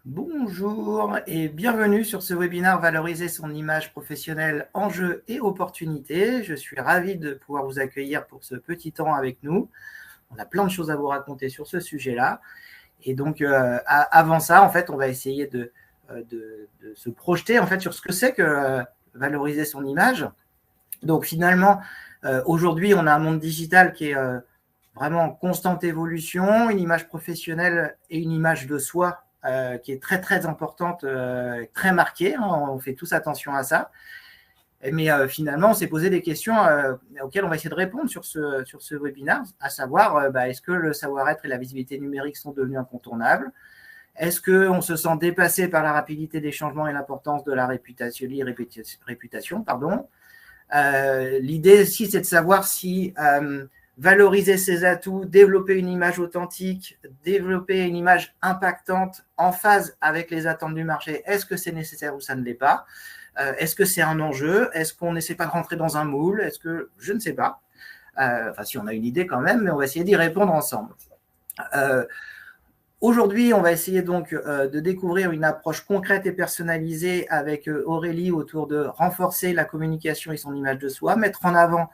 Bonjour et bienvenue sur ce webinaire Valoriser son image professionnelle, enjeux et opportunités. Je suis ravi de pouvoir vous accueillir pour ce petit temps avec nous. On a plein de choses à vous raconter sur ce sujet-là. Et donc, avant ça, en fait, on va essayer de se projeter en fait, sur ce que c'est que valoriser son image. Donc, finalement, aujourd'hui, on a un monde digital qui est vraiment en constante évolution, une image professionnelle et une image de soi qui est très, très importante, très marquée. Hein, on fait tous attention à ça. Mais finalement, on s'est posé des questions auxquelles on va essayer de répondre sur ce webinaire, à savoir, est-ce que le savoir-être et la visibilité numérique sont devenus incontournables? Est-ce qu'on se sent dépassé par la rapidité des changements et l'importance de la réputation? L'idée aussi, c'est de savoir si valoriser ses atouts, développer une image authentique, développer une image impactante en phase avec les attentes du marché, est-ce que c'est nécessaire ou ça ne l'est pas? Est-ce que c'est un enjeu? Est-ce qu'on n'essaie pas de rentrer dans un moule? Est-ce que je ne sais pas. Enfin, si on a une idée quand même, mais on va essayer d'y répondre ensemble. Aujourd'hui, on va essayer donc de découvrir une approche concrète et personnalisée avec Aurélie autour de renforcer la communication et son image de soi, mettre en avant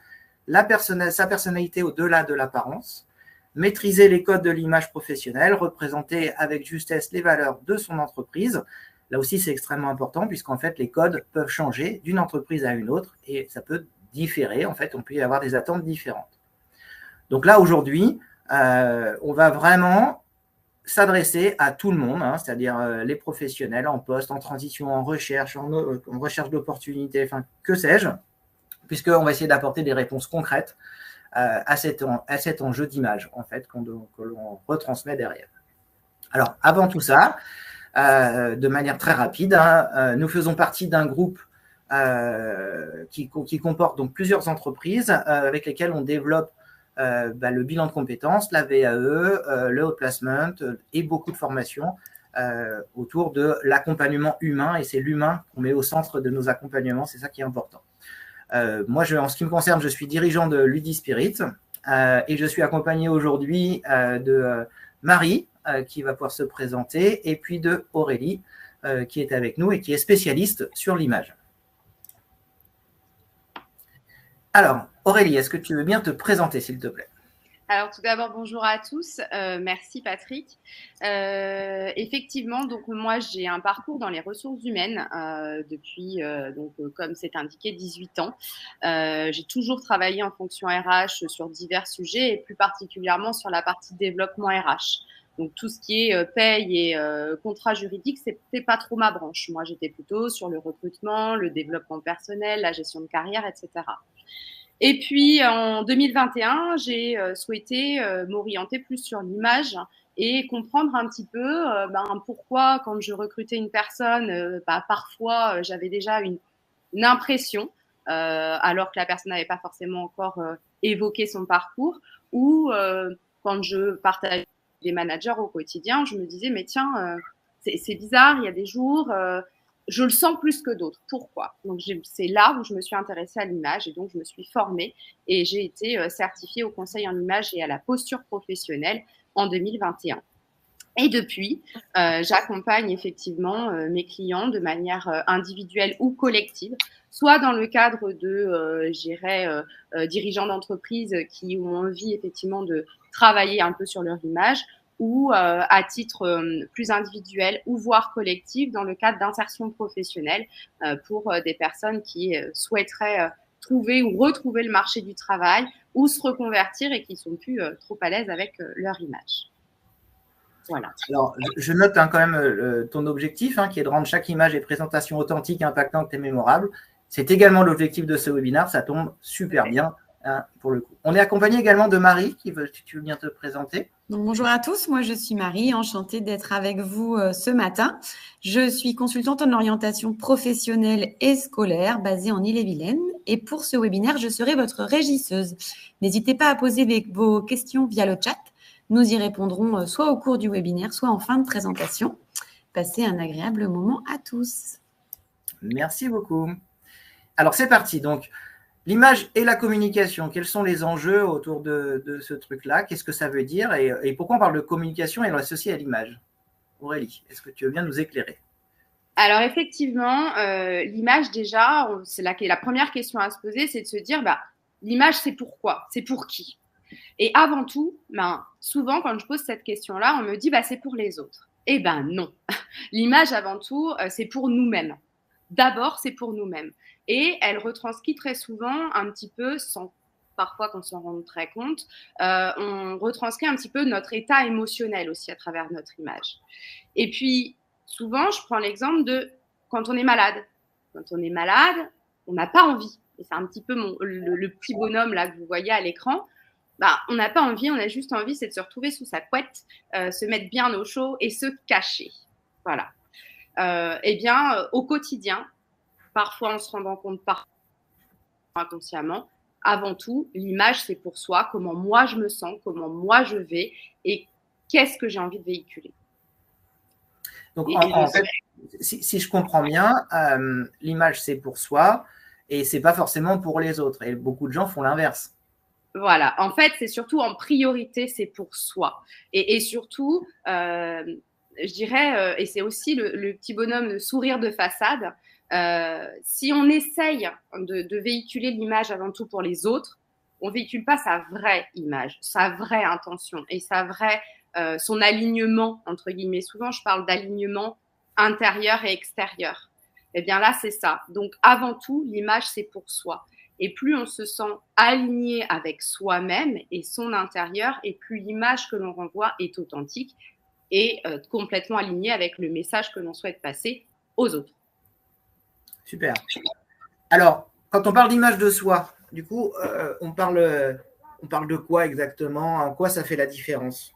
sa personnalité au-delà de l'apparence, maîtriser les codes de l'image professionnelle, représenter avec justesse les valeurs de son entreprise. Là aussi, c'est extrêmement important puisqu'en fait, les codes peuvent changer d'une entreprise à une autre et ça peut différer. En fait, on peut y avoir des attentes différentes. Donc là, aujourd'hui, on va vraiment s'adresser à tout le monde, hein, c'est-à-dire les professionnels en poste, en transition, en recherche d'opportunités, enfin, que sais-je, puisqu'on va essayer d'apporter des réponses concrètes à cet enjeu d'image, en fait, que l'on retransmet derrière. Alors, avant tout ça, de manière très rapide, hein, nous faisons partie d'un groupe qui comporte donc plusieurs entreprises avec lesquelles on développe le bilan de compétences, la VAE, le outplacement et beaucoup de formations autour de l'accompagnement humain. Et c'est l'humain qu'on met au centre de nos accompagnements, c'est ça qui est important. Moi, en ce qui me concerne, je suis dirigeant de Ludispirit et je suis accompagné aujourd'hui de Marie qui va pouvoir se présenter et puis de Aurélie qui est avec nous et qui est spécialiste sur l'image. Alors, Aurélie, est-ce que tu veux bien te présenter, s'il te plaît? Alors tout d'abord, bonjour à tous. Merci Patrick. Effectivement, donc moi j'ai un parcours dans les ressources humaines depuis, comme c'est indiqué, 18 ans. J'ai toujours travaillé en fonction RH sur divers sujets et plus particulièrement sur la partie développement RH. Donc tout ce qui est paye et contrat juridique, c'était pas trop ma branche. Moi j'étais plutôt sur le recrutement, le développement personnel, la gestion de carrière, etc. Et puis en 2021, j'ai souhaité m'orienter plus sur l'image et comprendre un petit peu pourquoi quand je recrutais une personne, parfois j'avais déjà une impression alors que la personne n'avait pas forcément encore évoqué son parcours, ou quand je partageais avec des managers au quotidien, je me disais mais tiens, c'est bizarre, il y a des jours je le sens plus que d'autres. Pourquoi? Donc c'est là où je me suis intéressée à l'image et donc je me suis formée et j'ai été certifiée au conseil en image et à la posture professionnelle en 2021. Et depuis, j'accompagne effectivement mes clients de manière individuelle ou collective, soit dans le cadre de, dirigeants d'entreprise qui ont envie effectivement de travailler un peu sur leur image, ou à titre plus individuel ou voire collectif dans le cadre d'insertion professionnelle pour des personnes qui souhaiteraient trouver ou retrouver le marché du travail ou se reconvertir et qui sont plus trop à l'aise avec leur image. Voilà. Alors, je note quand même ton objectif, qui est de rendre chaque image et présentation authentique, impactante et mémorable. C'est également l'objectif de ce webinaire. Ça tombe super bien pour le coup. On est accompagné également de Marie, tu veux bien te présenter. Donc, bonjour à tous, moi je suis Marie, enchantée d'être avec vous ce matin. Je suis consultante en orientation professionnelle et scolaire basée en Ille-et-Vilaine et pour ce webinaire, je serai votre régisseuse. N'hésitez pas à poser vos questions via le chat. Nous y répondrons soit au cours du webinaire, soit en fin de présentation. Passez un agréable moment à tous. Merci beaucoup. Alors c'est parti, donc l'image et la communication, quels sont les enjeux autour de ce truc-là? Qu'est-ce que ça veut dire et pourquoi on parle de communication et on l'associe à l'image? Aurélie, est-ce que tu veux bien nous éclairer? Alors effectivement, l'image déjà, c'est la première question à se poser, c'est de se dire, l'image c'est pourquoi, c'est pour qui? Et avant tout, souvent quand je pose cette question-là, on me dit, c'est pour les autres. Eh ben non, l'image avant tout, c'est pour nous-mêmes. D'abord, c'est pour nous-mêmes. Et elle retranscrit très souvent un petit peu, sans parfois qu'on s'en rende très compte, on retranscrit un petit peu notre état émotionnel aussi à travers notre image. Et puis, souvent, je prends l'exemple de quand on est malade. Quand on est malade, on n'a pas envie. Et c'est un petit peu le petit bonhomme là que vous voyez à l'écran. On n'a pas envie, on a juste envie, c'est de se retrouver sous sa couette, se mettre bien au chaud et se cacher. Voilà. Au quotidien, parfois en se rendant compte, parfois inconsciemment, avant tout, l'image, c'est pour soi, comment moi je me sens, comment moi je vais et qu'est-ce que j'ai envie de véhiculer. Donc, en fait, si je comprends bien, l'image, c'est pour soi et c'est pas forcément pour les autres. Et beaucoup de gens font l'inverse. Voilà. En fait, c'est surtout en priorité, c'est pour soi. Et surtout, je dirais, et c'est aussi le petit bonhomme de sourire de façade, si on essaye de véhiculer l'image avant tout pour les autres, on ne véhicule pas sa vraie image, sa vraie intention et son alignement, entre guillemets. Souvent, je parle d'alignement intérieur et extérieur. Eh bien là, c'est ça. Donc, avant tout, l'image, c'est pour soi. Et plus on se sent aligné avec soi-même et son intérieur, et plus l'image que l'on renvoie est authentique et complètement alignée avec le message que l'on souhaite passer aux autres. Super. Alors, quand on parle d'image de soi, du coup, on parle de quoi exactement? En quoi ça fait la différence?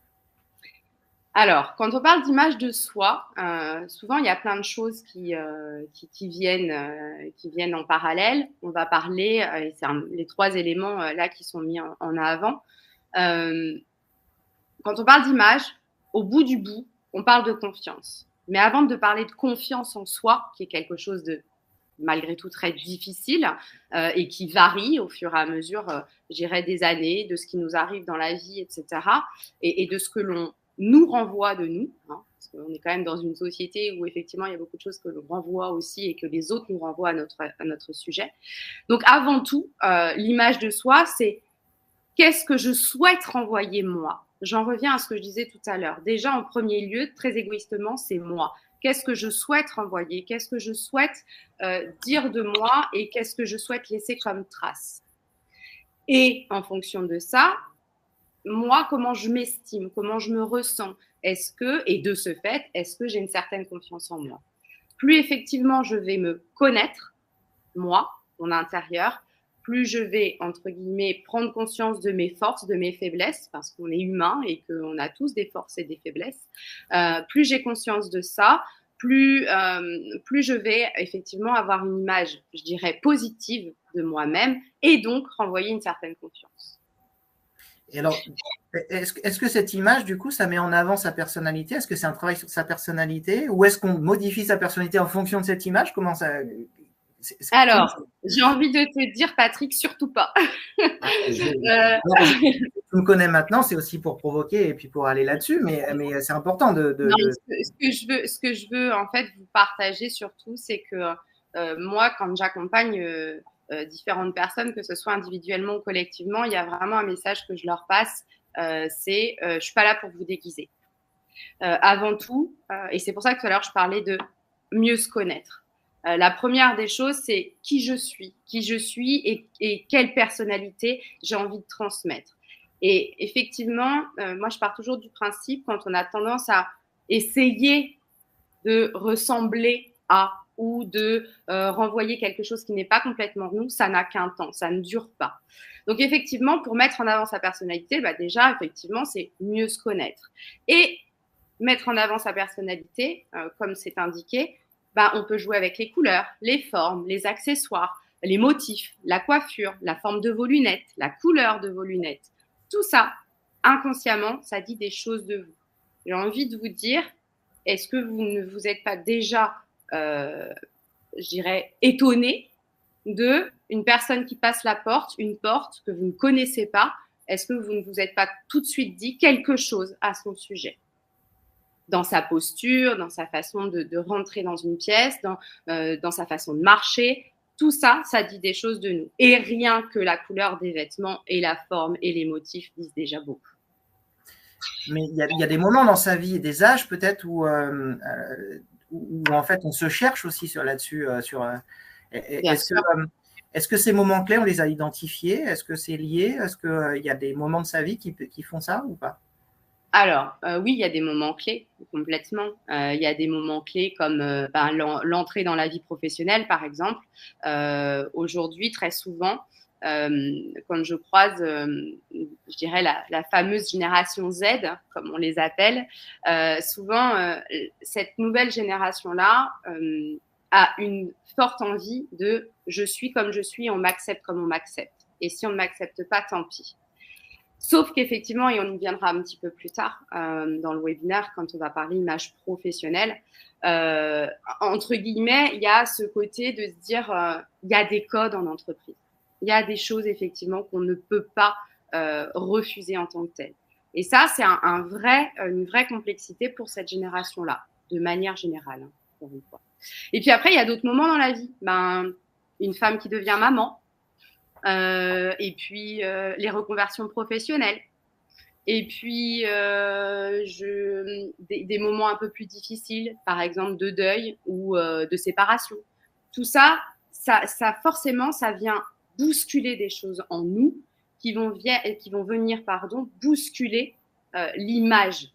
Alors, quand on parle d'image de soi, souvent il y a plein de choses qui viennent en parallèle. On va parler, et c'est les trois éléments là qui sont mis en avant. Quand on parle d'image, au bout du bout, on parle de confiance. Mais avant de parler de confiance en soi, qui est quelque chose de malgré tout très difficile et qui varie au fur et à mesure, des années, de ce qui nous arrive dans la vie, etc. Et de ce que l'on nous renvoie de nous, hein, parce qu'on est quand même dans une société où effectivement il y a beaucoup de choses que l'on renvoie aussi et que les autres nous renvoient à notre sujet. Donc avant tout, l'image de soi, c'est qu'est-ce que je souhaite renvoyer moi? J'en reviens à ce que je disais tout à l'heure. Déjà, en premier lieu, très égoïstement, c'est moi. Qu'est-ce que je souhaite renvoyer? Qu'est-ce que je souhaite dire de moi et qu'est-ce que je souhaite laisser comme trace? Et en fonction de ça, moi, comment je m'estime? Comment je me ressens? Et de ce fait, est-ce que j'ai une certaine confiance en moi? Plus effectivement je vais me connaître, moi, mon intérieur, plus je vais, entre guillemets, prendre conscience de mes forces, de mes faiblesses, parce qu'on est humain et qu'on a tous des forces et des faiblesses. Plus j'ai conscience de ça, plus je vais effectivement avoir une image, je dirais, positive de moi-même et donc renvoyer une certaine confiance. Et alors, est-ce que cette image, du coup, ça met en avant sa personnalité? Est-ce que c'est un travail sur sa personnalité? Ou est-ce qu'on modifie sa personnalité en fonction de cette image? Comment ça... Alors, j'ai envie de te dire, Patrick, surtout pas. Tu me connais maintenant, c'est aussi pour provoquer et puis pour aller là-dessus, mais c'est important de... Non, ce que je veux en fait vous partager surtout, c'est que moi, quand j'accompagne différentes personnes, que ce soit individuellement ou collectivement, il y a vraiment un message que je leur passe, c'est je suis pas là pour vous déguiser. Avant tout, et c'est pour ça que tout à l'heure je parlais de mieux se connaître. La première des choses, c'est qui je suis et quelle personnalité j'ai envie de transmettre. Et effectivement, moi, je pars toujours du principe, quand on a tendance à essayer de ressembler à ou de renvoyer quelque chose qui n'est pas complètement nous, ça n'a qu'un temps, ça ne dure pas. Donc, effectivement, pour mettre en avant sa personnalité, déjà, effectivement, c'est mieux se connaître. Et mettre en avant sa personnalité, comme c'est indiqué, on peut jouer avec les couleurs, les formes, les accessoires, les motifs, la coiffure, la forme de vos lunettes, la couleur de vos lunettes. Tout ça, inconsciemment, ça dit des choses de vous. J'ai envie de vous dire, est-ce que vous ne vous êtes pas déjà, je dirais, étonné d'une personne qui passe la porte, une porte que vous ne connaissez pas? Est-ce que vous ne vous êtes pas tout de suite dit quelque chose à son sujet? dans sa posture, dans sa façon de rentrer dans une pièce, dans sa façon de marcher. Tout ça, ça dit des choses de nous. Et rien que la couleur des vêtements et la forme et les motifs disent déjà beaucoup. Mais il y a des moments dans sa vie et des âges peut-être où en fait on se cherche aussi là-dessus. Est-ce que ces moments clés, on les a identifiés? Est-ce que c'est lié? Est-ce qu'il y a des moments de sa vie qui font ça ou pas? Alors, oui, il y a des moments clés, complètement. Il y a des moments clés comme l'entrée dans la vie professionnelle, par exemple. Aujourd'hui, très souvent, quand je croise, je dirais, la fameuse génération Z, comme on les appelle, souvent, cette nouvelle génération-là a une forte envie de « je suis comme je suis, on m'accepte comme on m'accepte ». Et si on ne m'accepte pas, tant pis. Sauf qu'effectivement, et on y viendra un petit peu plus tard dans le webinaire, quand on va parler image professionnelle, entre guillemets, il y a ce côté de se dire, il y a des codes en entreprise. Il y a des choses, effectivement, qu'on ne peut pas refuser en tant que telles. Et ça, c'est une vraie complexité pour cette génération-là, de manière générale, hein, encore une fois. Et puis après, il y a d'autres moments dans la vie. Une femme qui devient maman, et puis les reconversions professionnelles, et puis des moments un peu plus difficiles, par exemple de deuil ou de séparation. Tout ça forcément, ça vient bousculer des choses en nous qui vont venir bousculer l'image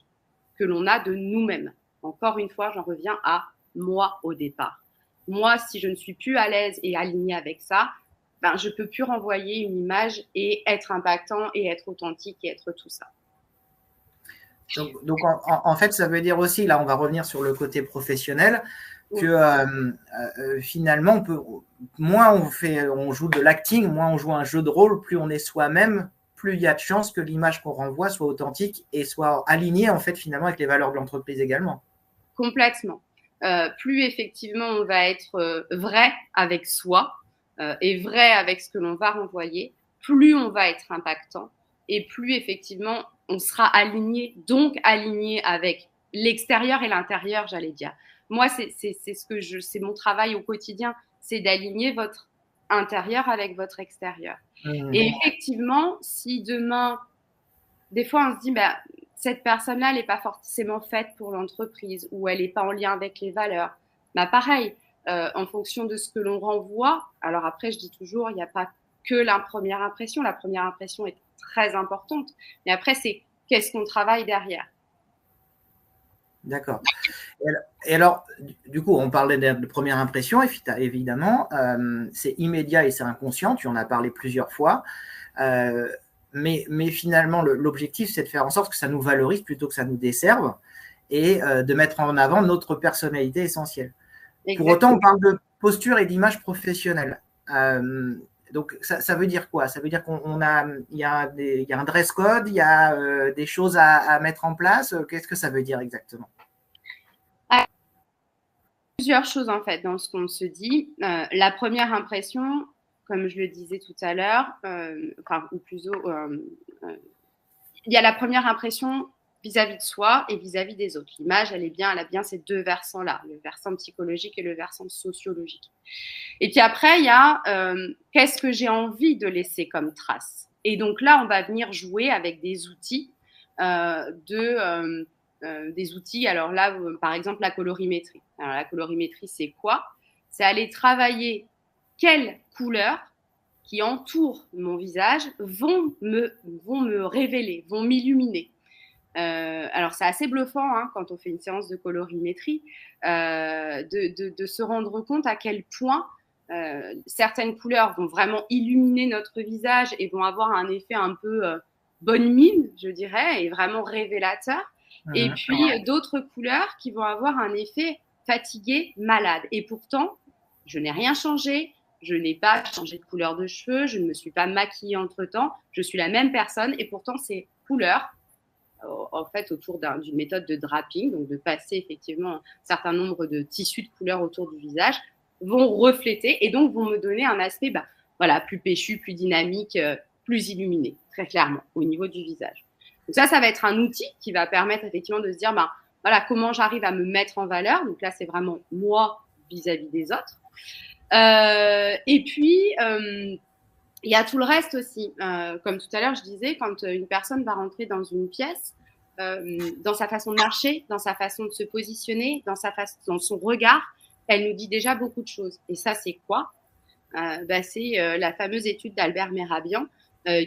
que l'on a de nous-mêmes. Encore une fois, j'en reviens à moi au départ. Moi, si je ne suis plus à l'aise et alignée avec ça, je ne peux plus renvoyer une image et être impactant et être authentique et être tout ça. Donc en fait, ça veut dire aussi, là, on va revenir sur le côté professionnel, que finalement, moins on joue de l'acting, moins on joue un jeu de rôle, plus on est soi-même, plus il y a de chances que l'image qu'on renvoie soit authentique et soit alignée, en fait, finalement, avec les valeurs de l'entreprise également. Complètement. Plus effectivement, on va être vrai avec soi, et vrai avec ce que l'on va renvoyer, plus on va être impactant et plus effectivement on sera aligné, donc aligné avec l'extérieur et l'intérieur, j'allais dire. Moi, c'est mon travail au quotidien, c'est d'aligner votre intérieur avec votre extérieur. Et effectivement, si demain, des fois on se dit, cette personne-là, elle n'est pas forcément faite pour l'entreprise ou elle n'est pas en lien avec les valeurs, pareil, en fonction de ce que l'on renvoie. Alors après, je dis toujours, il n'y a pas que la première impression. La première impression est très importante. Mais après, c'est qu'est-ce qu'on travaille derrière. D'accord. Et alors, du coup, on parlait de première impression, évidemment. C'est immédiat et c'est inconscient. Tu en as parlé plusieurs fois. Mais finalement, l'objectif, c'est de faire en sorte que ça nous valorise plutôt que ça nous desserve et de mettre en avant notre personnalité essentielle. Exactement. Pour autant, on parle de posture et d'image professionnelle. Donc, ça veut dire quoi? Ça veut dire il y a un dress code, il y a des choses à mettre en place. Qu'est-ce que ça veut dire exactement? Plusieurs choses, en fait, dans ce qu'on se dit. La première impression, comme je le disais tout à l'heure, il y a la première impression vis-à-vis de soi et vis-à-vis des autres. L'image, elle a bien ces deux versants-là, le versant psychologique et le versant sociologique. Et puis après, il y a qu'est-ce que j'ai envie de laisser comme trace. Et donc là, on va venir jouer avec des outils, des outils. Alors là, par exemple, la colorimétrie. Alors la colorimétrie, c'est quoi? C'est aller travailler quelles couleurs qui entourent mon visage vont me révéler, vont m'illuminer. Alors c'est assez bluffant quand on fait une séance de colorimétrie de se rendre compte à quel point certaines couleurs vont vraiment illuminer notre visage et vont avoir un effet un peu bonne mine, je dirais, et vraiment révélateur. Et puis d'autres couleurs qui vont avoir un effet fatigué, malade. Et pourtant, je n'ai rien changé. Je n'ai pas changé de couleur de cheveux. Je ne me suis pas maquillée entre-temps. Je suis la même personne. Et pourtant, ces couleurs, en fait, autour d'une méthode de draping, donc de passer effectivement un certain nombre de tissus de couleurs autour du visage, vont refléter et donc vont me donner un aspect plus péchu, plus dynamique, plus illuminé, très clairement, au niveau du visage. Donc ça va être un outil qui va permettre effectivement de se dire, voilà, comment j'arrive à me mettre en valeur. Donc là, c'est vraiment moi vis-à-vis des autres. Et puis, il y a tout le reste aussi. Comme tout à l'heure, je disais, quand une personne va rentrer dans une pièce, dans sa façon de marcher, dans sa façon de se positionner, dans son regard, elle nous dit déjà beaucoup de choses. Et ça, c'est quoi? C'est la fameuse étude d'Albert Mehrabian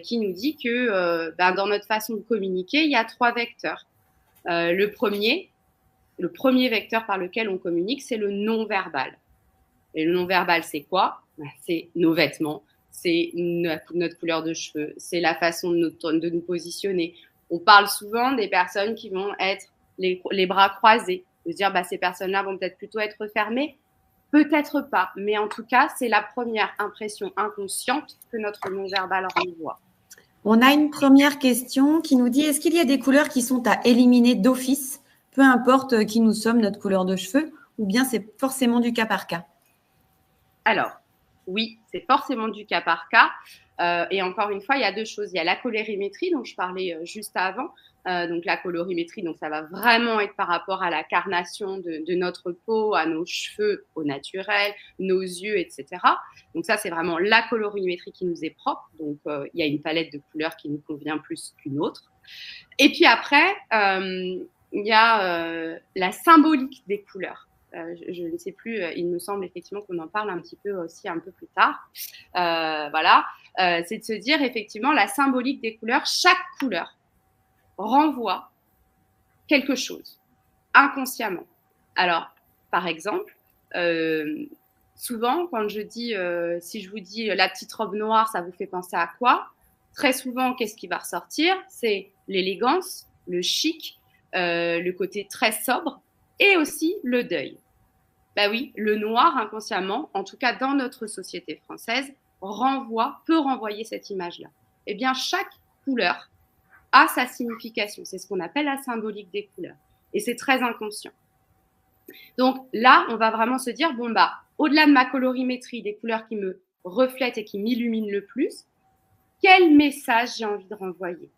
qui nous dit que dans notre façon de communiquer, il y a 3 vecteurs. Le premier vecteur par lequel on communique, c'est le non-verbal. Et le non-verbal, c'est quoi? C'est nos vêtements, c'est notre couleur de cheveux, c'est la façon de nous positionner. On parle souvent des personnes qui vont être les bras croisés, de se dire ces personnes-là vont peut-être plutôt être fermées, peut-être pas, mais en tout cas, c'est la première impression inconsciente que notre non-verbal renvoie. On a une première question qui nous dit, est-ce qu'il y a des couleurs qui sont à éliminer d'office, peu importe qui nous sommes, notre couleur de cheveux, ou bien c'est forcément du cas par cas? Alors, oui, c'est forcément du cas par cas. Et encore une fois, il y a 2 choses. Il y a la colorimétrie, dont je parlais juste avant. Donc, la colorimétrie, donc ça va vraiment être par rapport à la carnation de notre peau, à nos cheveux au naturel, nos yeux, etc. Donc, ça, c'est vraiment la colorimétrie qui nous est propre. Donc, il y a une palette de couleurs qui nous convient plus qu'une autre. Et puis après, il y a la symbolique des couleurs. Je ne sais plus, il me semble effectivement qu'on en parle un petit peu aussi un peu plus tard. C'est de se dire effectivement la symbolique des couleurs. Chaque couleur renvoie quelque chose inconsciemment. Alors, par exemple, souvent quand je dis, si je vous dis la petite robe noire, ça vous fait penser à quoi? Très souvent, qu'est-ce qui va ressortir? C'est l'élégance, le chic, le côté très sobre et aussi le deuil. Oui, le noir inconsciemment, en tout cas dans notre société française, peut renvoyer cette image-là. Eh bien, chaque couleur a sa signification. C'est ce qu'on appelle la symbolique des couleurs. Et c'est très inconscient. Donc là, on va vraiment se dire, au-delà de ma colorimétrie, des couleurs qui me reflètent et qui m'illuminent le plus, quel message j'ai envie de renvoyer?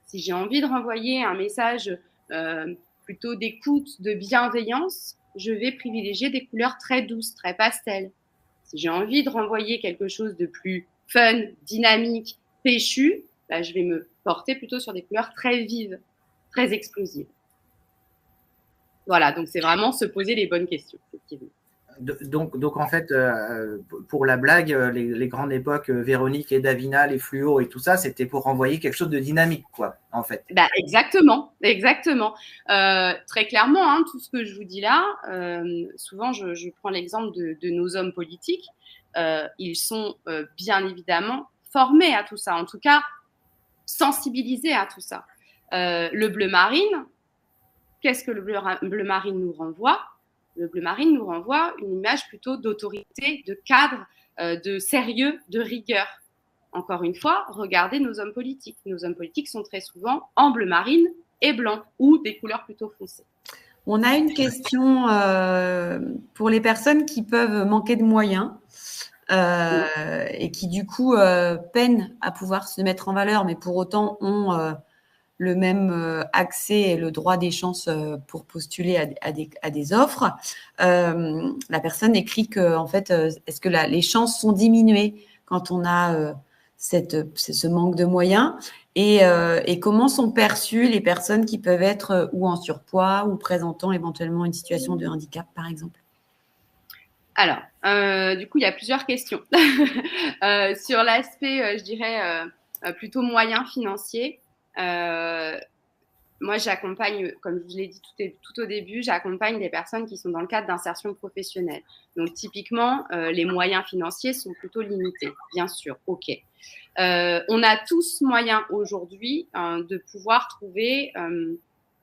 Si j'ai envie de renvoyer un message plutôt d'écoute, de bienveillance, je vais privilégier des couleurs très douces, très pastel. Si j'ai envie de renvoyer quelque chose de plus fun, dynamique, péchu, je vais me porter plutôt sur des couleurs très vives, très explosives. Voilà, donc c'est vraiment se poser les bonnes questions, effectivement. Donc en fait, pour la blague, les grandes époques, Véronique et Davina, les fluos et tout ça, c'était pour renvoyer quelque chose de dynamique, quoi, en fait. Exactement. Très clairement, tout ce que je vous dis là, souvent je prends l'exemple de nos hommes politiques. Ils sont bien évidemment formés à tout ça, en tout cas sensibilisés à tout ça. Le bleu marine, qu'est-ce que le bleu marine nous renvoie? Le bleu marine nous renvoie une image plutôt d'autorité, de cadre, de sérieux, de rigueur. Encore une fois, regardez nos hommes politiques. Nos hommes politiques sont très souvent en bleu marine et blanc ou des couleurs plutôt foncées. On a une question pour les personnes qui peuvent manquer de moyens et qui du coup peinent à pouvoir se mettre en valeur, mais pour autant ont le même accès et le droit des chances pour postuler à des offres. La personne écrit que, en fait, est-ce que les chances sont diminuées quand on a ce manque de moyens et comment sont perçues les personnes qui peuvent être ou en surpoids ou présentant éventuellement une situation de handicap, par exemple? Alors, du coup, il y a plusieurs questions. Sur l'aspect, je dirais, plutôt moyen financier, moi, j'accompagne, comme je l'ai dit tout au début, j'accompagne des personnes qui sont dans le cadre d'insertion professionnelle. Donc, typiquement, les moyens financiers sont plutôt limités, bien sûr, ok. On a tous moyen aujourd'hui de pouvoir trouver,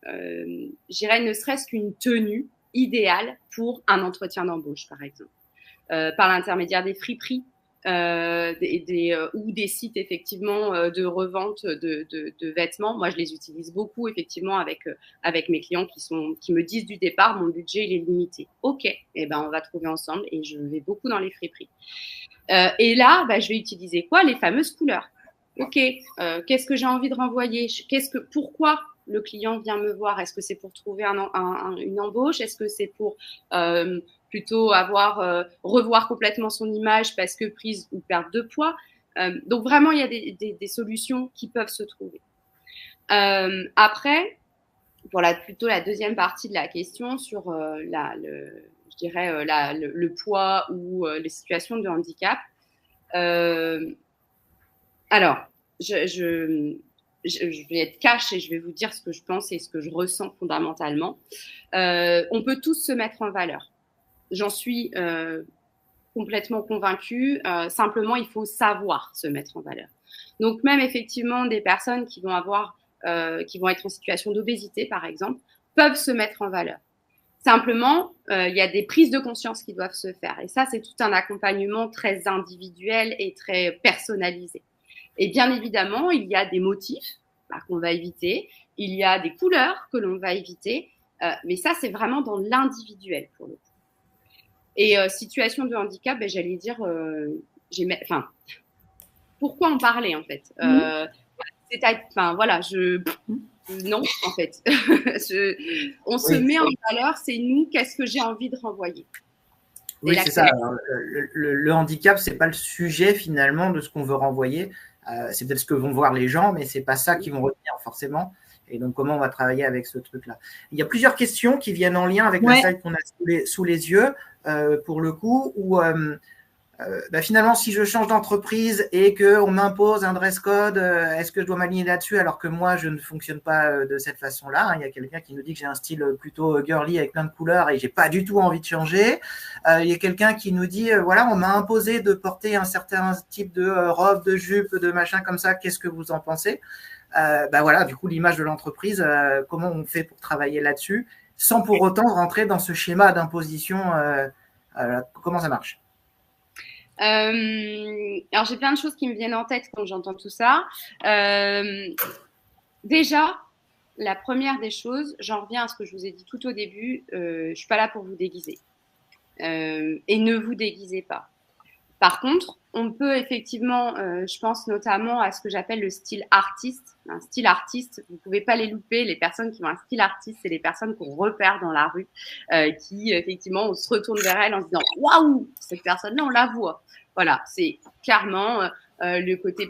je dirais, ne serait-ce qu'une tenue idéale pour un entretien d'embauche, par exemple, par l'intermédiaire des friperies. Ou des sites effectivement de revente de vêtements. Moi, je les utilise beaucoup effectivement avec mes clients qui me disent du départ, mon budget il est limité. Ok, on va trouver ensemble et je vais beaucoup dans les friperies. Et là, je vais utiliser quoi? Les fameuses couleurs. Ok, qu'est-ce que j'ai envie de renvoyer? Pourquoi le client vient me voir? Est-ce que c'est pour trouver une embauche? Est-ce que c'est pour plutôt revoir complètement son image parce que prise ou perte de poids? Donc vraiment, il y a des solutions qui peuvent se trouver. Après, pour plutôt la deuxième partie de la question sur le poids ou les situations de handicap. Alors, je vais être cash et je vais vous dire ce que je pense et ce que je ressens fondamentalement. On peut tous se mettre en valeur. J'en suis complètement convaincue. Simplement, il faut savoir se mettre en valeur. Donc, même effectivement, des personnes qui vont être en situation d'obésité, par exemple, peuvent se mettre en valeur. Simplement, il y a des prises de conscience qui doivent se faire. Et ça, c'est tout un accompagnement très individuel et très personnalisé. Et bien évidemment, il y a des motifs qu'on va éviter. Il y a des couleurs que l'on va éviter. Mais ça, c'est vraiment dans l'individuel pour le coup. Et situation de handicap, j'allais dire, pourquoi en parler en fait non, en fait. On se met en valeur, c'est nous, qu'est-ce que j'ai envie de renvoyer. Oui, c'est ça. Alors, le handicap, c'est pas le sujet finalement de ce qu'on veut renvoyer. C'est peut-être ce que vont voir les gens, mais c'est pas ça qu'ils vont retenir forcément. Et donc, comment on va travailler avec ce truc-là? Il y a plusieurs questions qui viennent en lien avec la slide qu'on a sous les yeux, pour le coup, où finalement, si je change d'entreprise et qu'on m'impose un dress code, est-ce que je dois m'aligner là-dessus alors que moi, je ne fonctionne pas de cette façon-là? Il y a quelqu'un qui nous dit que j'ai un style plutôt girly avec plein de couleurs et j'ai pas du tout envie de changer. Il y a quelqu'un qui nous dit, on m'a imposé de porter un certain type de robe, de jupe, de machin comme ça. Qu'est-ce que vous en pensez? Du coup, l'image de l'entreprise, comment on fait pour travailler là-dessus sans pour autant rentrer dans ce schéma d'imposition? Comment ça marche? Alors, j'ai plein de choses qui me viennent en tête quand j'entends tout ça. Déjà, la première des choses, j'en reviens à ce que je vous ai dit tout au début, je suis pas là pour vous déguiser. Et ne vous déguisez pas. Par contre, on peut effectivement, je pense notamment à ce que j'appelle le style artiste. Un style artiste, vous ne pouvez pas les louper. Les personnes qui ont un style artiste, c'est les personnes qu'on repère dans la rue, qui effectivement, on se retourne vers elles en se disant « Waouh, cette personne-là, on la voit ». Voilà, c'est clairement le côté,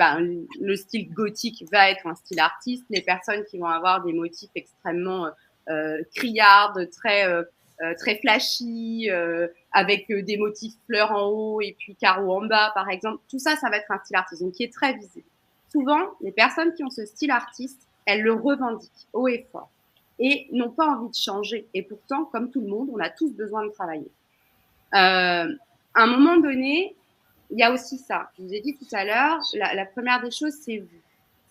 le style gothique va être un style artiste. Les personnes qui vont avoir des motifs extrêmement criardes, très flashy, avec des motifs fleurs en haut et puis carreaux en bas, par exemple. Tout ça, ça va être un style artiste, donc qui est très visible. Souvent, les personnes qui ont ce style artiste, elles le revendiquent haut et fort et n'ont pas envie de changer. Et pourtant, comme tout le monde, on a tous besoin de travailler. À un moment donné, il y a aussi ça. Je vous ai dit tout à l'heure, la première des choses, c'est vous.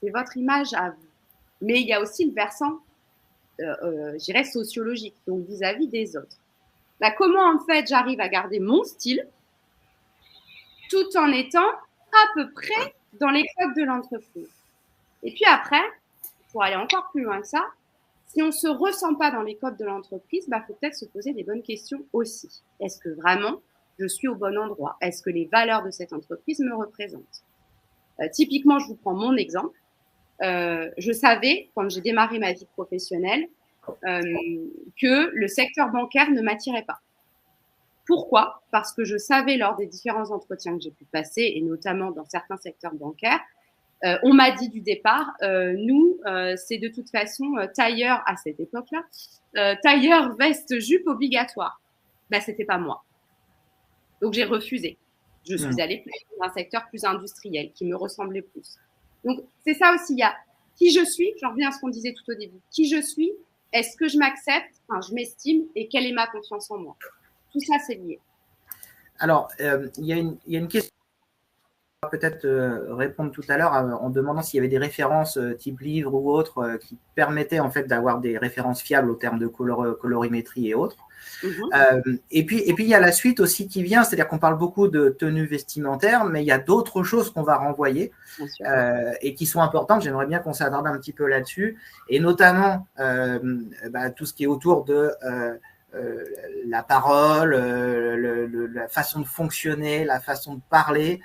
C'est votre image à vous. Mais il y a aussi le versant je dirais sociologique, donc vis-à-vis des autres. Comment en fait j'arrive à garder mon style tout en étant à peu près dans les codes de l'entreprise. Et puis après, pour aller encore plus loin que ça, si on ne se ressent pas dans les codes de l'entreprise, faut peut-être se poser des bonnes questions aussi. Est-ce que vraiment je suis au bon endroit? Est-ce que les valeurs de cette entreprise me représentent? Typiquement, je vous prends mon exemple. Je savais, quand j'ai démarré ma vie professionnelle, que le secteur bancaire ne m'attirait pas. Pourquoi? Parce que je savais lors des différents entretiens que j'ai pu passer, et notamment dans certains secteurs bancaires, on m'a dit du départ, nous, c'est de toute façon tailleur à cette époque-là, tailleur, veste, jupe obligatoire. C'était pas moi. Donc j'ai refusé. Je suis allée dans un secteur plus industriel qui me ressemblait plus. Donc, c'est ça aussi, il y a qui je suis, j'en reviens à ce qu'on disait tout au début, qui je suis, est-ce que je m'accepte, je m'estime, et quelle est ma confiance en moi? Tout ça, c'est lié. Alors, il y a une question, on va peut-être répondre tout à l'heure en demandant s'il y avait des références type livre ou autre qui permettaient en fait d'avoir des références fiables au terme de colorimétrie et autres. Et puis il y a la suite aussi qui vient, c'est-à-dire qu'on parle beaucoup de tenue vestimentaire, mais il y a d'autres choses qu'on va renvoyer et qui sont importantes. J'aimerais bien qu'on s'attarde un petit peu là-dessus, et notamment tout ce qui est autour de la parole, la façon de fonctionner, la façon de parler,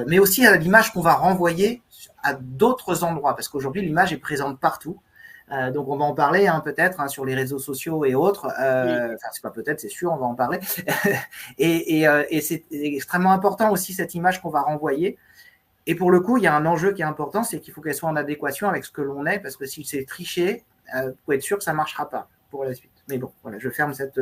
mais aussi à l'image qu'on va renvoyer à d'autres endroits, parce qu'aujourd'hui l'image est présente partout. Donc, on va en parler peut-être sur les réseaux sociaux et autres. Enfin, c'est pas peut-être, c'est sûr, on va en parler. et c'est extrêmement important aussi cette image qu'on va renvoyer. Et pour le coup, il y a un enjeu qui est important, c'est qu'il faut qu'elle soit en adéquation avec ce que l'on est, parce que si c'est triché, vous pouvez être sûr que ça ne marchera pas pour la suite. Mais bon, voilà, je ferme cette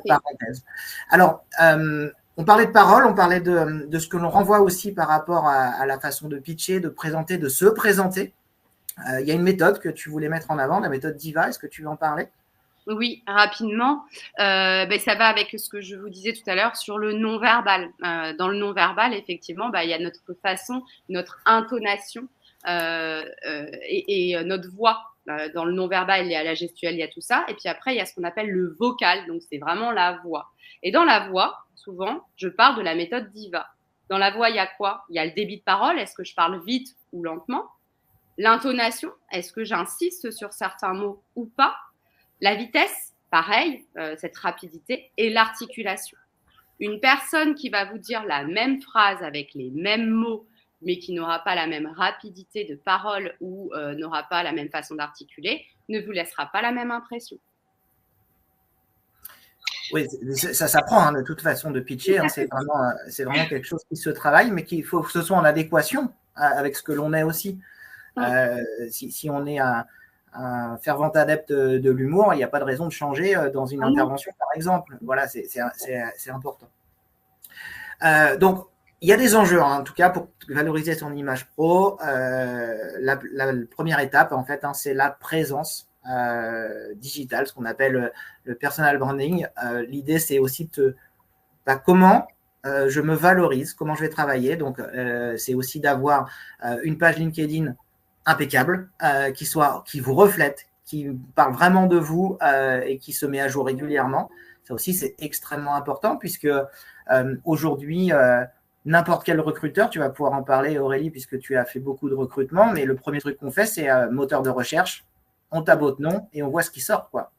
parenthèse. Alors, on parlait de parole, on parlait de ce que l'on renvoie aussi par rapport à la façon de pitcher, de présenter, de se présenter. Il y a une méthode que tu voulais mettre en avant, la méthode DIVA. Est-ce que tu veux en parler ? Oui, rapidement. Ça va avec ce que je vous disais tout à l'heure sur le non-verbal. Dans le non-verbal, effectivement, il y a notre façon, notre intonation et notre voix. Dans le non-verbal, il y a la gestuelle, il y a tout ça. Et puis après, il y a ce qu'on appelle le vocal. Donc, c'est vraiment la voix. Et dans la voix, souvent, je parle de la méthode DIVA. Dans la voix, il y a quoi ? Il y a le débit de parole. Est-ce que je parle vite ou lentement ? L'intonation. Est-ce que j'insiste sur certains mots ou pas ? La vitesse, pareil, cette rapidité, et l'articulation. Une personne qui va vous dire la même phrase avec les mêmes mots, mais qui n'aura pas la même rapidité de parole ou n'aura pas la même façon d'articuler, ne vous laissera pas la même impression. Oui, ça s'apprend de toute façon de pitcher. C'est vraiment quelque chose qui se travaille, mais qu'il faut que ce soit en adéquation avec ce que l'on est aussi. Si on est un fervent adepte de l'humour, il n'y a pas de raison de changer dans une intervention, par exemple. Voilà, c'est important. Donc, il y a des enjeux, en tout cas, pour valoriser son image pro. La première étape, en fait, c'est la présence digitale, ce qu'on appelle le personal branding. L'idée, c'est aussi de comment je me valorise, comment je vais travailler. Donc, c'est aussi d'avoir une page LinkedIn impeccable, qui vous reflète, qui parle vraiment de vous et qui se met à jour régulièrement. Ça aussi, c'est extrêmement important puisque aujourd'hui, n'importe quel recruteur, tu vas pouvoir en parler, Aurélie, puisque tu as fait beaucoup de recrutement, mais le premier truc qu'on fait, c'est moteur de recherche, on tape votre nom et on voit ce qui sort, quoi.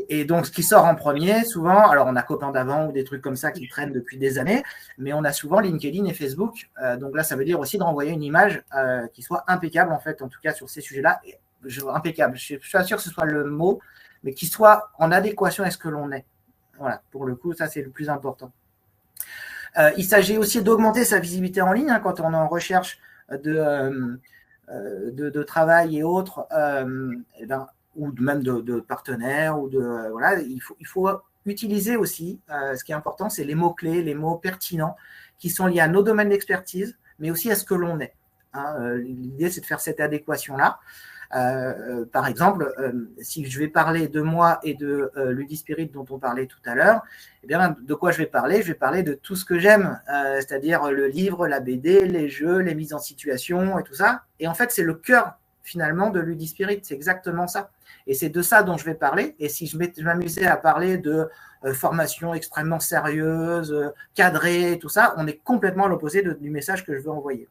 Et donc, ce qui sort en premier, souvent, alors on a Copain d'avant ou des trucs comme ça qui traînent depuis des années, mais on a souvent LinkedIn et Facebook. Donc là, ça veut dire aussi de renvoyer une image qui soit impeccable, en fait, en tout cas sur ces sujets-là. Impeccable, je suis pas sûr que ce soit le mot, mais qui soit en adéquation avec ce que l'on est. Voilà, pour le coup, ça, c'est le plus important. Il s'agit aussi d'augmenter sa visibilité en ligne quand on est en recherche de travail et autres. Ou même de partenaires, voilà, il faut utiliser aussi, ce qui est important, c'est les mots-clés, les mots pertinents qui sont liés à nos domaines d'expertise, mais aussi à ce que l'on est. L'idée, c'est de faire cette adéquation-là. Par exemple, si je vais parler de moi et de Ludispirit dont on parlait tout à l'heure, eh bien, de quoi je vais parler ? Je vais parler de tout ce que j'aime, c'est-à-dire le livre, la BD, les jeux, les mises en situation et tout ça. Et en fait, c'est le cœur finalement de Ludispirit, c'est exactement ça. Et c'est de ça dont je vais parler. Et si je m'amusais à parler de formation extrêmement sérieuse, cadrée, tout ça, on est complètement à l'opposé du message que je veux envoyer.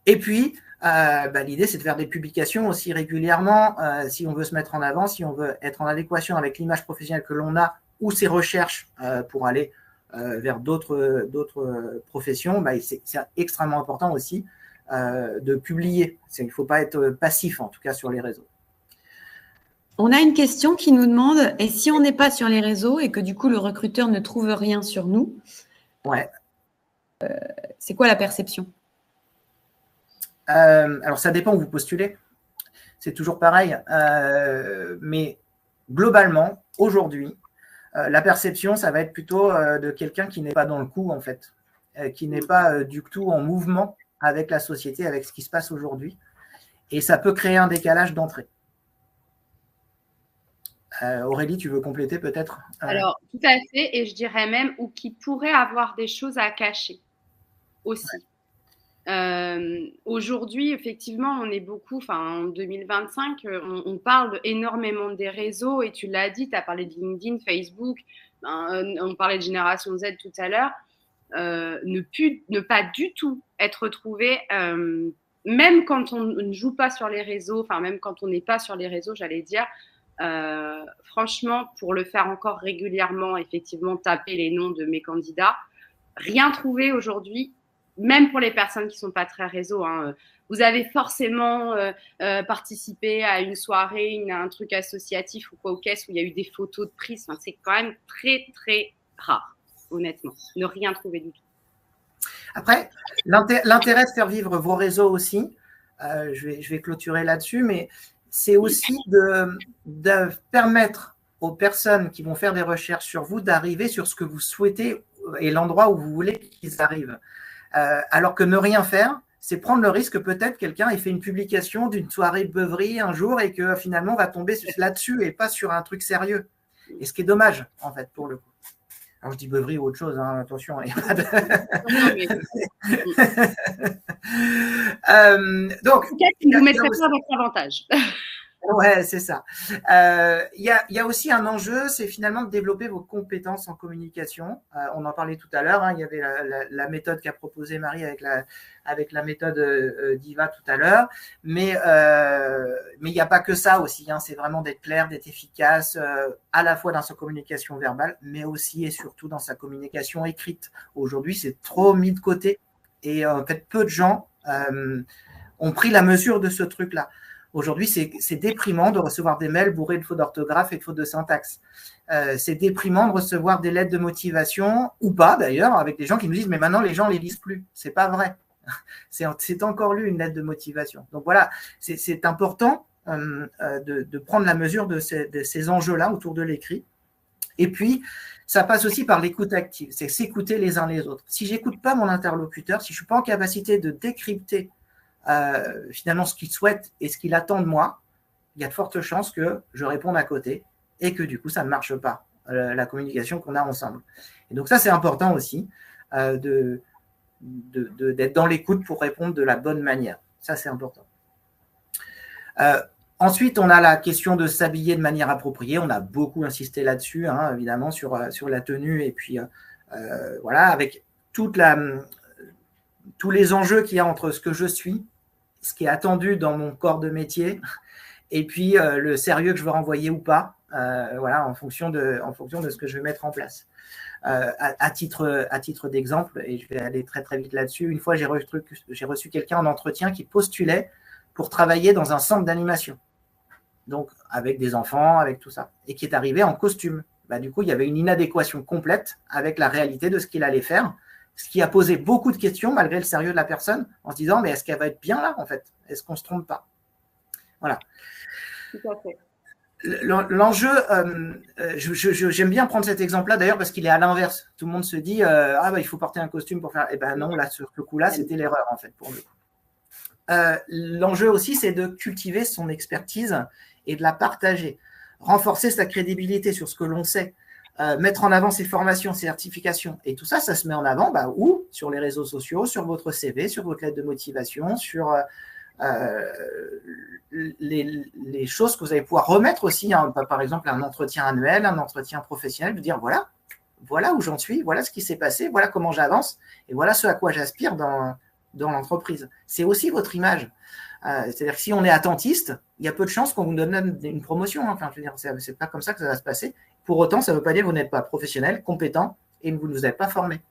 Et puis, l'idée, c'est de faire des publications aussi régulièrement, si on veut se mettre en avant, si on veut être en adéquation avec l'image professionnelle que l'on a ou ses recherches pour aller vers d'autres professions. C'est extrêmement important aussi de publier. Il ne faut pas être passif, en tout cas, sur les réseaux. On a une question qui nous demande, et si on n'est pas sur les réseaux et que du coup le recruteur ne trouve rien sur nous, c'est quoi la perception ? Alors ça dépend où vous postulez. C'est toujours pareil. Mais globalement, aujourd'hui, la perception, ça va être plutôt de quelqu'un qui n'est pas dans le coup, en fait, qui n'est pas du tout en mouvement avec la société, avec ce qui se passe aujourd'hui. Et ça peut créer un décalage d'entrée. Aurélie, tu veux compléter peut-être ? Alors, tout à fait, et je dirais même ou qui pourrait avoir des choses à cacher aussi. Aujourd'hui, effectivement, on est beaucoup, en 2025, on parle énormément des réseaux, et tu l'as dit, tu as parlé de LinkedIn, Facebook, on parlait de génération Z tout à l'heure, ne pas du tout être retrouvé, même quand on ne joue pas sur les réseaux, même quand on n'est pas sur les réseaux, j'allais dire, franchement, pour le faire encore régulièrement, effectivement, taper les noms de mes candidats, rien trouvé aujourd'hui même pour les personnes qui ne sont pas très réseau, hein, vous avez forcément participé à une soirée, un truc associatif ou quoi aux caisses où il y a eu des photos de prise. Enfin, c'est quand même très, très rare, honnêtement. Ne rien trouver du tout. Après, l'intérêt de faire vivre vos réseaux aussi, je vais clôturer là-dessus, mais c'est aussi de permettre aux personnes qui vont faire des recherches sur vous d'arriver sur ce que vous souhaitez et l'endroit où vous voulez qu'ils arrivent. Alors que ne rien faire, c'est prendre le risque que peut-être quelqu'un ait fait une publication d'une soirée de beuverie un jour et que finalement on va tomber là-dessus et pas sur un truc sérieux. Et ce qui est dommage, en fait, pour le coup. Alors je dis beuverie ou autre chose, hein, attention, il n'y a pas de... donc, en tout cas, vous ne mettrez pas à votre avantage. Ouais, c'est ça. Il y a aussi un enjeu, c'est finalement de développer vos compétences en communication. On en parlait tout à l'heure, hein, il y avait la méthode qu'a proposée Marie avec la méthode d'Iva tout à l'heure. Mais il n'y a pas que ça aussi. Hein, c'est vraiment d'être clair, d'être efficace, à la fois dans sa communication verbale, mais aussi et surtout dans sa communication écrite. Aujourd'hui, c'est trop mis de côté. Et en fait, peu de gens ont pris la mesure de ce truc-là. Aujourd'hui, c'est déprimant de recevoir des mails bourrés de fautes d'orthographe et de fautes de syntaxe. C'est déprimant de recevoir des lettres de motivation, ou pas d'ailleurs, avec des gens qui nous disent « mais maintenant, les gens ne les lisent plus ». C'est pas vrai. C'est encore lu une lettre de motivation. Donc voilà, c'est important de prendre la mesure de ces enjeux-là autour de l'écrit. Et puis, ça passe aussi par l'écoute active, c'est s'écouter les uns les autres. Si j'écoute pas mon interlocuteur, si je suis pas en capacité de décrypter finalement ce qu'il souhaite et ce qu'il attend de moi, il y a de fortes chances que je réponde à côté et que du coup, ça ne marche pas, la communication qu'on a ensemble. Et donc ça, c'est important aussi d'être dans l'écoute pour répondre de la bonne manière. Ça, c'est important. Ensuite, on a la question de s'habiller de manière appropriée. On a beaucoup insisté là-dessus, hein, évidemment, sur la tenue et puis voilà, avec tous les enjeux qu'il y a entre ce que je suis, ce qui est attendu dans mon corps de métier, et puis le sérieux que je veux renvoyer ou pas, voilà, en fonction de ce que je vais mettre en place. À titre d'exemple, et je vais aller très très vite là-dessus, une fois j'ai reçu quelqu'un en entretien qui postulait pour travailler dans un centre d'animation, donc avec des enfants, avec tout ça, et qui est arrivé en costume. Bah, du coup, il y avait une inadéquation complète avec la réalité de ce qu'il allait faire, ce qui a posé beaucoup de questions malgré le sérieux de la personne, en se disant mais est-ce qu'elle va être bien là en fait? Est-ce qu'on ne se trompe pas? Voilà. Tout à fait. L'enjeu, j'aime bien prendre cet exemple-là d'ailleurs parce qu'il est à l'inverse. Tout le monde se dit il faut porter un costume pour faire. Eh ben non, là sur le coup-là, c'était l'erreur en fait pour le coup. L'enjeu aussi, c'est de cultiver son expertise et de la partager, renforcer sa crédibilité sur ce que l'on sait. Mettre en avant ses formations, ses certifications. Et tout ça, ça se met en avant où? Sur les réseaux sociaux, sur votre CV, sur votre lettre de motivation, sur les choses que vous allez pouvoir remettre aussi, hein, par exemple un entretien annuel, un entretien professionnel, de dire voilà où j'en suis, voilà ce qui s'est passé, voilà comment j'avance, et voilà ce à quoi j'aspire dans l'entreprise. C'est aussi votre image. C'est-à-dire que si on est attentiste, il y a peu de chances qu'on vous donne une promotion. Hein. Enfin, je veux dire, c'est pas comme ça que ça va se passer. Pour autant, ça ne veut pas dire que vous n'êtes pas professionnel, compétent et que vous ne vous êtes pas formé.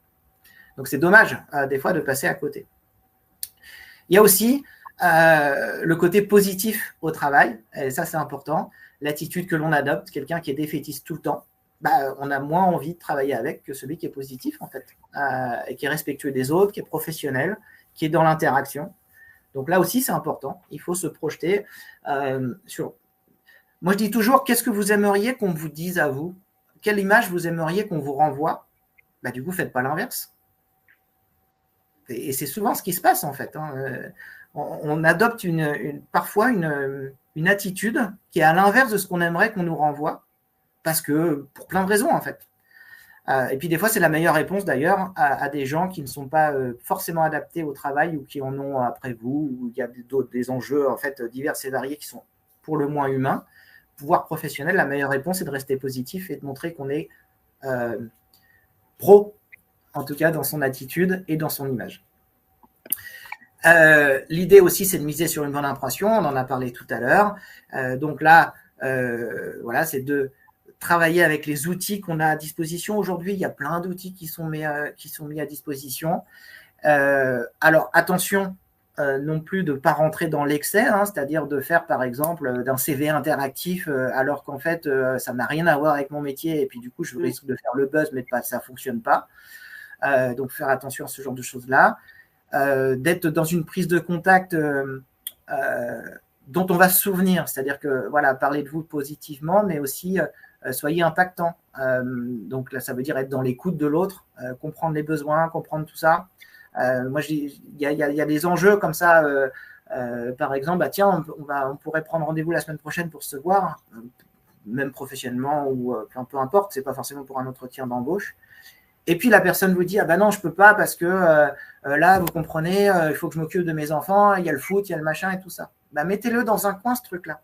Donc, c'est dommage, des fois, de passer à côté. Il y a aussi le côté positif au travail, et ça, c'est important. L'attitude que l'on adopte, quelqu'un qui est défaitiste tout le temps, on a moins envie de travailler avec que celui qui est positif, en fait, et qui est respectueux des autres, qui est professionnel, qui est dans l'interaction. Donc là aussi, c'est important. Il faut se projeter sur... Moi, je dis toujours, qu'est-ce que vous aimeriez qu'on vous dise à vous? Quelle image vous aimeriez qu'on vous renvoie? Du coup, faites pas l'inverse. Et c'est souvent ce qui se passe, en fait. Hein. On adopte parfois une attitude qui est à l'inverse de ce qu'on aimerait qu'on nous renvoie, parce que pour plein de raisons, en fait. Et puis des fois, c'est la meilleure réponse d'ailleurs à des gens qui ne sont pas forcément adaptés au travail ou qui en ont après vous, ou il y a des enjeux en fait divers et variés qui sont pour le moins humains. Pouvoir professionnel, la meilleure réponse est de rester positif et de montrer qu'on est pro, en tout cas dans son attitude et dans son image. L'idée aussi, c'est de miser sur une bonne impression. On en a parlé tout à l'heure. Donc là, voilà, c'est de travailler avec les outils qu'on a à disposition aujourd'hui. Il y a plein d'outils qui sont mis à disposition. Alors, attention non plus de ne pas rentrer dans l'excès, hein, c'est-à-dire de faire, par exemple, d'un CV interactif, alors qu'en fait, ça n'a rien à voir avec mon métier, et puis du coup, je risque de faire le buzz, mais ça ne fonctionne pas. Donc, faire attention à ce genre de choses-là. D'être dans une prise de contact dont on va se souvenir, c'est-à-dire que, voilà, parler de vous positivement, mais aussi soyez impactant. Donc là, ça veut dire être dans l'écoute de l'autre, comprendre les besoins, comprendre tout ça. Moi, il y a des enjeux comme ça. Par exemple, bah, tiens, on pourrait prendre rendez-vous la semaine prochaine pour se voir, même professionnellement ou peu importe, c'est pas forcément pour un entretien d'embauche. Et puis la personne vous dit ah ben non, je peux pas parce que là, vous comprenez, il faut que je m'occupe de mes enfants, il y a le foot, il y a le machin et tout ça. Bah, mettez-le dans un coin, ce truc-là.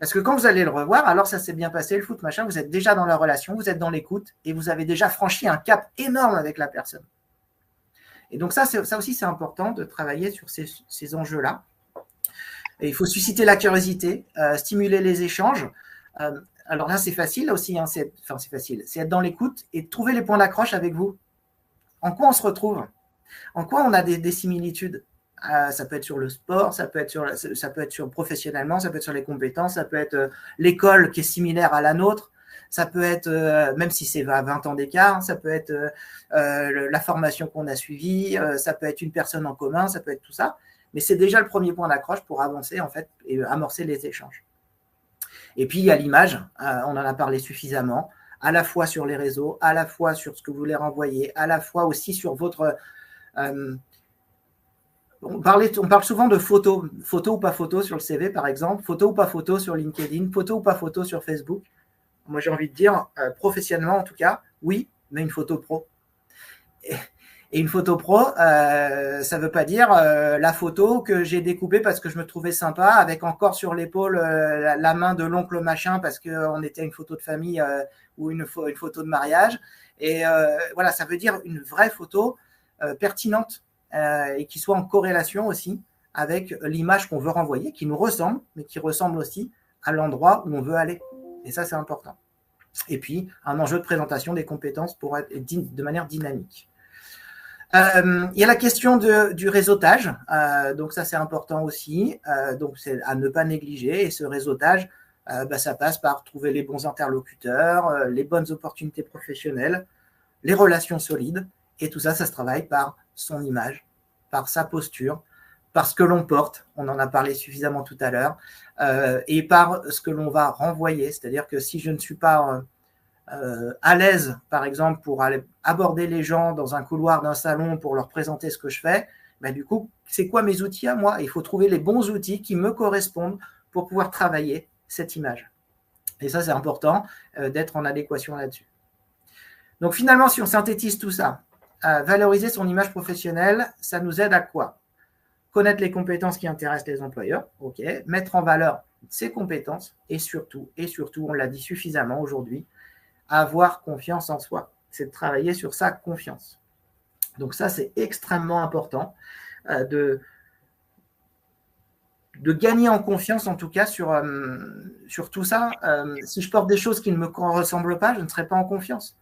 Parce que quand vous allez le revoir, alors ça s'est bien passé, le foot, machin, vous êtes déjà dans la relation, vous êtes dans l'écoute et vous avez déjà franchi un cap énorme avec la personne. Et donc ça aussi, c'est important de travailler sur ces enjeux-là. Et il faut susciter la curiosité, stimuler les échanges. Alors là, c'est facile là aussi, hein, c'est facile. C'est être dans l'écoute et trouver les points d'accroche avec vous. En quoi on se retrouve? En quoi on a des similitudes? Ça peut être sur le sport, ça peut être sur professionnellement, ça peut être sur les compétences, ça peut être l'école qui est similaire à la nôtre, ça peut être, même si c'est à 20 ans d'écart, ça peut être la formation qu'on a suivie, ça peut être une personne en commun, ça peut être tout ça. Mais c'est déjà le premier point d'accroche pour avancer en fait et amorcer les échanges. Et puis il y a l'image, on en a parlé suffisamment, à la fois sur les réseaux, à la fois sur ce que vous voulez renvoyer, à la fois aussi sur votre... on parle souvent de photos ou pas photos sur le CV par exemple, photos ou pas photos sur LinkedIn, photos ou pas photos sur Facebook. Moi j'ai envie de dire, professionnellement en tout cas, oui, mais une photo pro. Et une photo pro, ça ne veut pas dire la photo que j'ai découpée parce que je me trouvais sympa, avec encore sur l'épaule la main de l'oncle machin parce qu'on était une photo de famille ou une photo de mariage. Et voilà, ça veut dire une vraie photo pertinente et qui soit en corrélation aussi avec l'image qu'on veut renvoyer, qui nous ressemble, mais qui ressemble aussi à l'endroit où on veut aller. Et ça, c'est important. Et puis, un enjeu de présentation des compétences pour être de manière dynamique. Il y a la question du réseautage, donc ça c'est important aussi, donc c'est à ne pas négliger, et ce réseautage, ça passe par trouver les bons interlocuteurs, les bonnes opportunités professionnelles, les relations solides, et tout ça, ça se travaille par son image, par sa posture, par ce que l'on porte, on en a parlé suffisamment tout à l'heure, et par ce que l'on va renvoyer, c'est-à-dire que si je ne suis pas... à l'aise, par exemple, pour aller aborder les gens dans un couloir d'un salon pour leur présenter ce que je fais, ben, du coup, c'est quoi mes outils à moi? Il faut trouver les bons outils qui me correspondent pour pouvoir travailler cette image. Et ça, c'est important d'être en adéquation là-dessus. Donc finalement, si on synthétise tout ça, valoriser son image professionnelle, ça nous aide à quoi? Connaître les compétences qui intéressent les employeurs, ok, mettre en valeur ses compétences et surtout, on l'a dit suffisamment aujourd'hui, avoir confiance en soi, c'est de travailler sur sa confiance. Donc ça, c'est extrêmement important de gagner en confiance, en tout cas, sur tout ça. Si je porte des choses qui ne me ressemblent pas, je ne serai pas en confiance.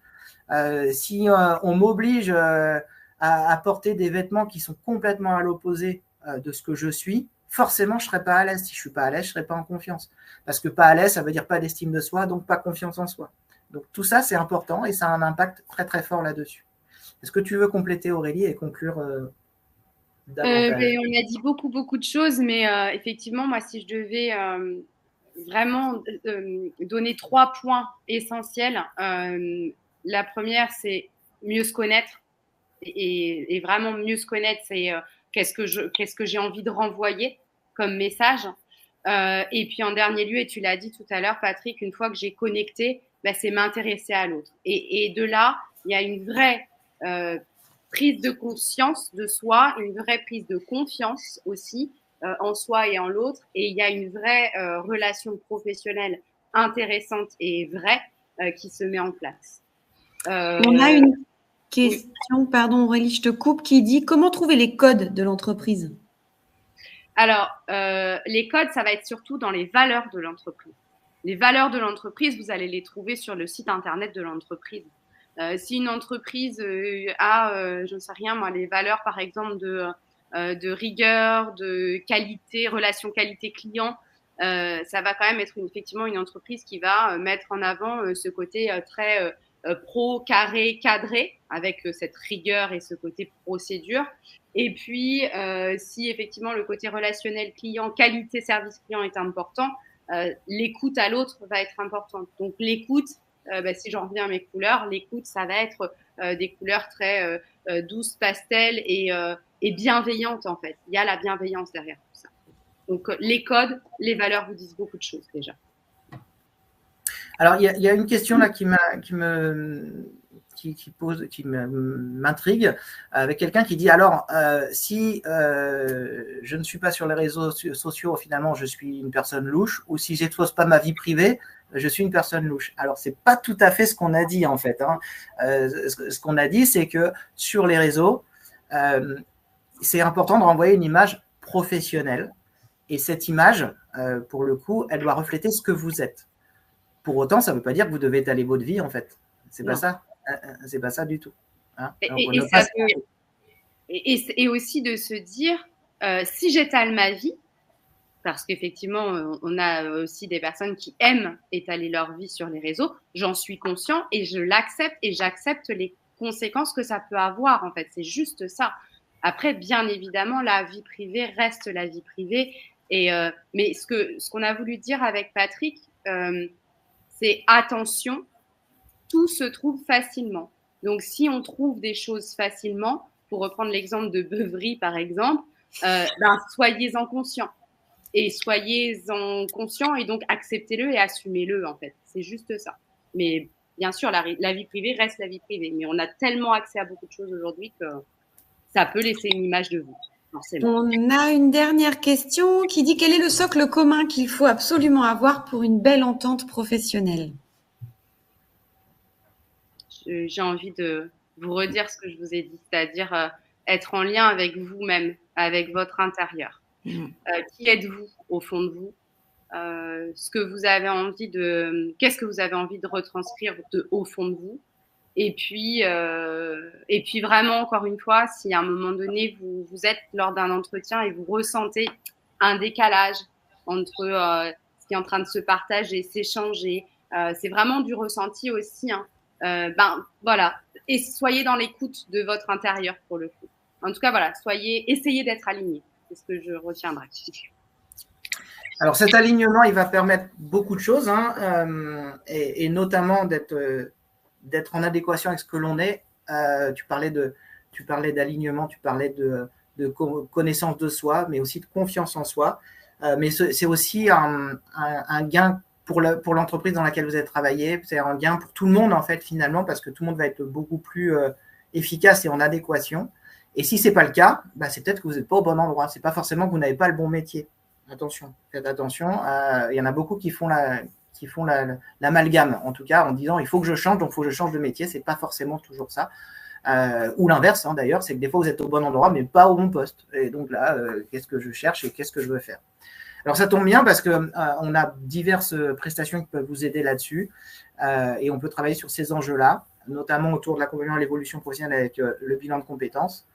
Si on m'oblige à porter des vêtements qui sont complètement à l'opposé de ce que je suis, forcément, je ne serai pas à l'aise. Si je ne suis pas à l'aise, je ne serai pas en confiance. Parce que pas à l'aise, ça veut dire pas d'estime de soi, donc pas confiance en soi. Donc tout ça, c'est important et ça a un impact très très fort là-dessus. Est-ce que tu veux compléter, Aurélie, et conclure davantage? On a dit beaucoup de choses, mais effectivement, moi, si je devais vraiment donner 3 points essentiels, la première, c'est mieux se connaître et vraiment mieux se connaître, c'est qu'est-ce que j'ai envie de renvoyer comme message. Et puis en dernier lieu, et tu l'as dit tout à l'heure, Patrick, une fois que j'ai connecté, c'est m'intéresser à l'autre. Et de là, il y a une vraie prise de conscience de soi, une vraie prise de confiance aussi en soi et en l'autre. Et il y a une vraie relation professionnelle intéressante et vraie qui se met en place. On a une question, oui. Pardon Aurélie, je te coupe, qui dit comment trouver les codes de l'entreprise? Alors, les codes, ça va être surtout dans les valeurs de l'entreprise. Les valeurs de l'entreprise, vous allez les trouver sur le site internet de l'entreprise. Si une entreprise a, je ne sais rien, moi, les valeurs, par exemple, de rigueur, de qualité, relation qualité-client, ça va quand même être effectivement une entreprise qui va mettre en avant ce côté très pro, carré, cadré, avec cette rigueur et ce côté procédure. Et puis, si effectivement le côté relationnel client, qualité service client est important, l'écoute à l'autre va être importante. Donc l'écoute, si j'en reviens à mes couleurs, l'écoute, ça va être des couleurs très douces, pastel et bienveillantes en fait. Il y a la bienveillance derrière tout ça. Donc les codes, les valeurs vous disent beaucoup de choses déjà. Alors il y a une question là qui m'intrigue, avec quelqu'un qui dit alors si je ne suis pas sur les réseaux sociaux, finalement je suis une personne louche, ou si j'expose pas ma vie privée, je suis une personne louche. Alors c'est pas tout à fait ce qu'on a dit en fait. Ce qu'on a dit, c'est que sur les réseaux, c'est important de renvoyer une image professionnelle, et cette image, pour le coup, elle doit refléter ce que vous êtes. Pour autant, ça ne veut pas dire que vous devez étaler votre vie en fait. C'est pas ça. C'est pas ça du tout. Et aussi de se dire, si j'étale ma vie, parce qu'effectivement, on a aussi des personnes qui aiment étaler leur vie sur les réseaux, j'en suis conscient et je l'accepte et j'accepte les conséquences que ça peut avoir en fait. C'est juste ça. Après, bien évidemment, la vie privée reste la vie privée. Mais ce qu'on a voulu dire avec Patrick, c'est attention, tout se trouve facilement. Donc, si on trouve des choses facilement, pour reprendre l'exemple de Beuvry, par exemple, soyez-en conscients. Et soyez-en conscients et donc acceptez-le et assumez-le, en fait. C'est juste ça. Mais bien sûr, la vie privée reste la vie privée. Mais on a tellement accès à beaucoup de choses aujourd'hui que ça peut laisser une image de vous. Forcément. On a une dernière question qui dit: quel est le socle commun qu'il faut absolument avoir pour une belle entente professionnelle? J'ai envie de vous redire ce que je vous ai dit, c'est-à-dire être en lien avec vous-même, avec votre intérieur. Qui êtes-vous au fond de vous? Qu'est-ce que vous avez envie de retranscrire au fond de vous? Et puis vraiment, encore une fois, si à un moment donné, vous êtes lors d'un entretien et vous ressentez un décalage entre ce qui est en train de se partager, s'échanger, c'est vraiment du ressenti aussi. Voilà. Et soyez dans l'écoute de votre intérieur pour le coup. En tout cas, voilà, essayez d'être alignés. C'est ce que je retiendrai. Alors cet alignement, il va permettre beaucoup de choses, et notamment d'être en adéquation avec ce que l'on est. Tu parlais d'alignement, tu parlais de connaissance de soi, mais aussi de confiance en soi. Mais c'est aussi un gain pour l'entreprise dans laquelle vous allez travailler. C'est un gain pour tout le monde, en fait, finalement, parce que tout le monde va être beaucoup plus efficace et en adéquation. Et si ce n'est pas le cas, c'est peut-être que vous n'êtes pas au bon endroit. Ce n'est pas forcément que vous n'avez pas le bon métier. Attention, faites attention. Il y en a beaucoup qui font l'amalgame, en tout cas, en disant il faut que je change, donc il faut que je change de métier. Ce n'est pas forcément toujours ça. Ou l'inverse, d'ailleurs, c'est que des fois vous êtes au bon endroit, mais pas au bon poste. Et donc là, qu'est-ce que je cherche et qu'est-ce que je veux faire? Alors ça tombe bien parce qu'on a diverses prestations qui peuvent vous aider là-dessus, et on peut travailler sur ces enjeux-là, notamment autour de l'accompagnement à l'évolution professionnelle avec le bilan de compétences,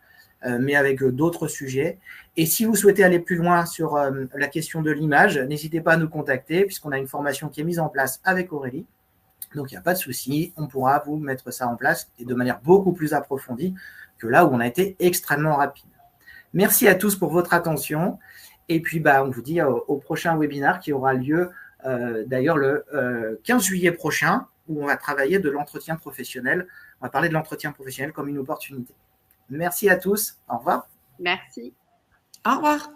mais avec d'autres sujets. Et si vous souhaitez aller plus loin sur la question de l'image, n'hésitez pas à nous contacter, puisqu'on a une formation qui est mise en place avec Aurélie. Donc, il n'y a pas de souci, on pourra vous mettre ça en place, et de manière beaucoup plus approfondie que là où on a été extrêmement rapide. Merci à tous pour votre attention. Et puis, on vous dit au prochain webinaire qui aura lieu d'ailleurs le 15 juillet prochain, où on va travailler de l'entretien professionnel. On va parler de l'entretien professionnel comme une opportunité. Merci à tous. Au revoir. Merci. Au revoir.